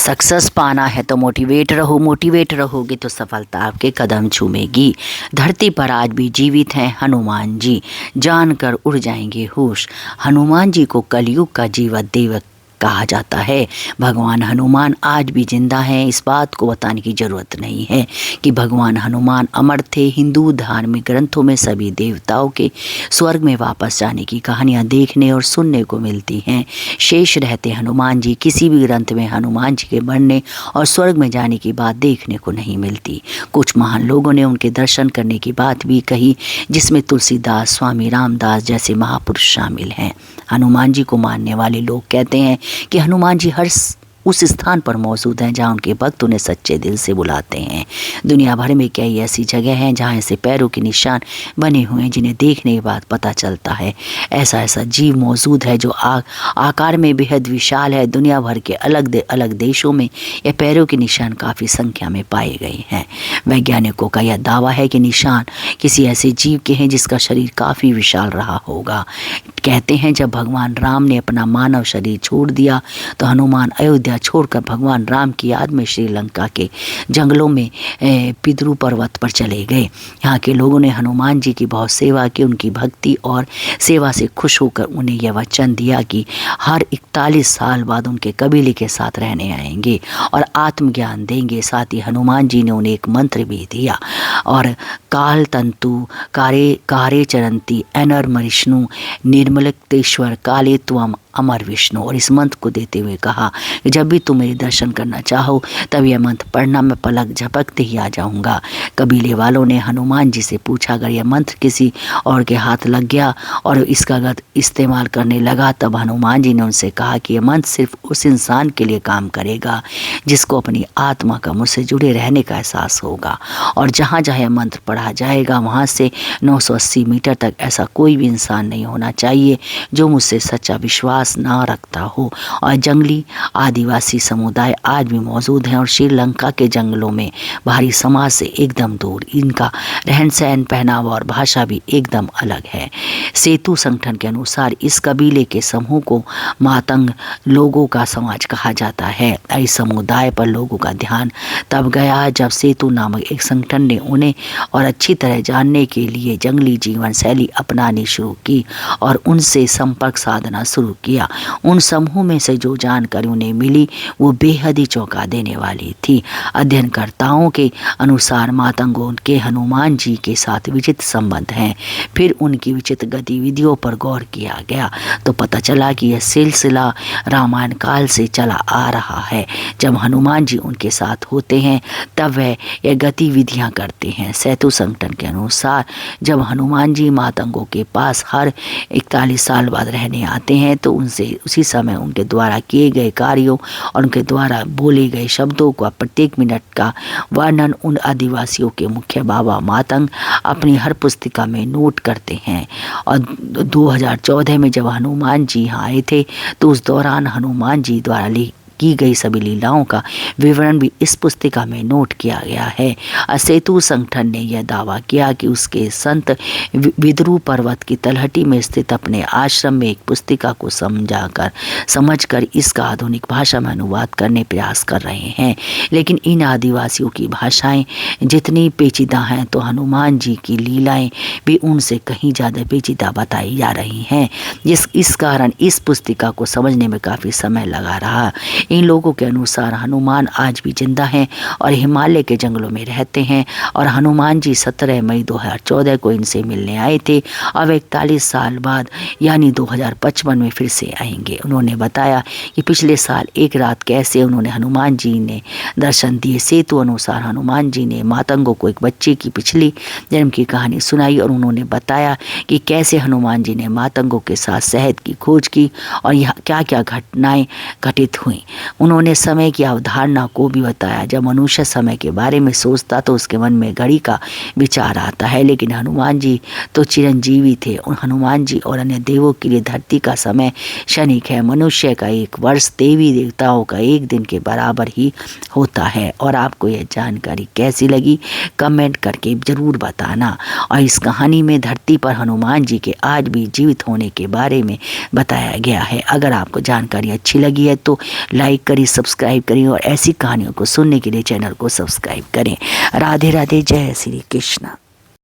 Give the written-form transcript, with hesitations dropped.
Success पाना है तो मोटिवेट रहो, मोटिवेट रहोगे तो सफलता आपके कदम चूमेगी। धरती पर आज भी जीवित हैं हनुमान जी, जानकर उड़ जाएंगे होश। हनुमान जी को कलयुग का जीवत देव कहा जाता है। भगवान हनुमान आज भी जिंदा हैं, इस बात को बताने की ज़रूरत नहीं है कि भगवान हनुमान अमर थे। हिंदू धार्मिक ग्रंथों में सभी देवताओं के स्वर्ग में वापस जाने की कहानियाँ देखने और सुनने को मिलती हैं। शेष रहते हनुमान जी, किसी भी ग्रंथ में हनुमान जी के मरने और स्वर्ग में जाने की बात देखने को नहीं मिलती। कुछ महान लोगों ने उनके दर्शन करने की बात भी कही, जिसमें तुलसीदास, स्वामी रामदास जैसे महापुरुष शामिल हैं। हनुमान जी को मानने वाले लोग कहते हैं कि हनुमान जी हर उस स्थान पर मौजूद हैं जहाँ उनके भक्त उन्हें सच्चे दिल से बुलाते हैं। दुनिया भर में कई ऐसी जगह हैं जहाँ ऐसे पैरों के निशान बने हुए हैं जिन्हें देखने के बाद पता चलता है ऐसा जीव मौजूद है जो आकार में बेहद विशाल है। दुनिया भर के अलग देशों में ये पैरों के निशान काफ़ी संख्या में पाए गए हैं। वैज्ञानिकों का यह दावा है कि निशान किसी ऐसे जीव के हैं जिसका शरीर काफ़ी विशाल रहा होगा। कहते हैं जब भगवान राम ने अपना मानव शरीर छोड़ दिया तो हनुमान अयोध्या छोड़कर भगवान राम की याद में श्रीलंका के जंगलों में पितृ पर्वत पर चले गए। यहाँ के लोगों ने हनुमान जी की बहुत सेवा की। उनकी भक्ति और सेवा से खुश होकर उन्हें यह वचन दिया कि हर 41 साल बाद उनके कबीले के साथ रहने आएंगे और आत्मज्ञान देंगे। साथ ही हनुमान जी ने उन्हें एक मंत्र भी दिया और काल तंतु कारे चरंती एनर मरिष्णु निर्मलतेश्वर काले त्वम अमर विष्णु। और इस मंत्र को देते हुए कहा कि जब भी तुम मेरे दर्शन करना चाहो तब यह मंत्र पढ़ना, मैं पलक झपकते ही आ जाऊंगा। कबीले वालों ने हनुमान जी से पूछा अगर यह मंत्र किसी और के हाथ लग गया और इसका गलत इस्तेमाल करने लगा, तब हनुमान जी ने उनसे कहा कि यह मंत्र सिर्फ उस इंसान के लिए काम करेगा जिसको अपनी आत्मा का मुझसे जुड़े रहने का एहसास होगा। और जहाँ जहाँ यह मंत्र पढ़ा जाएगा वहाँ से 980 मीटर तक ऐसा कोई भी इंसान नहीं होना चाहिए जो मुझसे सच्चा विश्वास ना रखता हो। और जंगली आदिवासी समुदाय आज भी मौजूद हैं और श्रीलंका के जंगलों में बाहरी समाज से एकदम दूर। इनका रहन सहन, पहनावा और भाषा भी एकदम अलग है। सेतु संगठन के अनुसार इस कबीले के समूह को मातंग लोगों का समाज कहा जाता है। इस समुदाय पर लोगों का ध्यान तब गया जब सेतु नामक एक संगठन ने उन्हें और अच्छी तरह जानने के लिए जंगली जीवन शैली अपनानी शुरू की और उनसे संपर्क साधना शुरू किया। उन समूह में से जो जानकारी उन्हें मिली वो बेहद ही चौंका देने वाली थी। अध्ययनकर्ताओं के अनुसार मातंगों के हनुमान जी के साथ विचित्र संबंध हैं। फिर उनकी विचित्र गतिविधियों पर गौर किया गया तो पता चला कि यह सिलसिला रामायण काल से चला आ रहा है। जब हनुमान जी उनके साथ होते हैं तब वह यह गतिविधियां करते हैं। सेतु संगठन के अनुसार जब हनुमान जी मातंगों के पास हर 41 साल बाद रहने आते हैं तो उनसे उसी समय उनके द्वारा किए गए कार्यों और उनके द्वारा बोले गए शब्दों का प्रत्येक मिनट का वर्णन उन आदिवासियों के मुख्य बाबा मातंग अपनी हर पुस्तिका में नोट करते हैं। और 2014 में जब हनुमान जी यहाँ आए थे तो उस दौरान हनुमान जी द्वारा की गई सभी लीलाओं का विवरण भी इस पुस्तिका में नोट किया गया है। सेतु संगठन ने यह दावा किया कि उसके संत विद्रु पर्वत की तलहटी में स्थित अपने आश्रम में एक पुस्तिका को समझकर इसका आधुनिक भाषा में अनुवाद करने प्रयास कर रहे हैं। लेकिन इन आदिवासियों की भाषाएं जितनी पेचीदा हैं तो हनुमान जी की लीलाएं भी उनसे कहीं ज़्यादा पेचीदा बताई जा रही हैं। इस कारण इस पुस्तिका को समझने में काफ़ी समय लगा रहा। इन लोगों के अनुसार हनुमान आज भी जिंदा हैं और हिमालय के जंगलों में रहते हैं और हनुमान जी 17 मई 2014 को इनसे मिलने आए थे। अब 41 साल बाद यानी 2055 में फिर से आएंगे। उन्होंने बताया कि पिछले साल एक रात कैसे उन्होंने हनुमान जी ने दर्शन दिए। सेतु अनुसार हनुमान जी ने मातंगों को एक बच्चे की पिछली जन्म की कहानी सुनाई और उन्होंने बताया कि कैसे हनुमान जी ने मातंगों के साथ शहद की खोज की और यह क्या क्या घटनाएं घटित हुई। उन्होंने समय की अवधारणा को भी बताया। जब मनुष्य समय के बारे में सोचता तो उसके मन में घड़ी का विचार आता है, लेकिन हनुमान जी तो चिरंजीवी थे। हनुमान जी और अन्य देवों के लिए धरती का समय क्षणिक है। मनुष्य का एक वर्ष देवी देवताओं का एक दिन के बराबर ही होता है। और आपको यह जानकारी कैसी लगी कमेंट करके ज़रूर बताना। और इस कहानी में धरती पर हनुमान जी के आज भी जीवित होने के बारे में बताया गया है। अगर आपको जानकारी अच्छी लगी है तो लाइक लाइक करें, सब्सक्राइब करें और ऐसी कहानियों को सुनने के लिए चैनल को सब्सक्राइब करें। राधे राधे, जय श्री कृष्ण।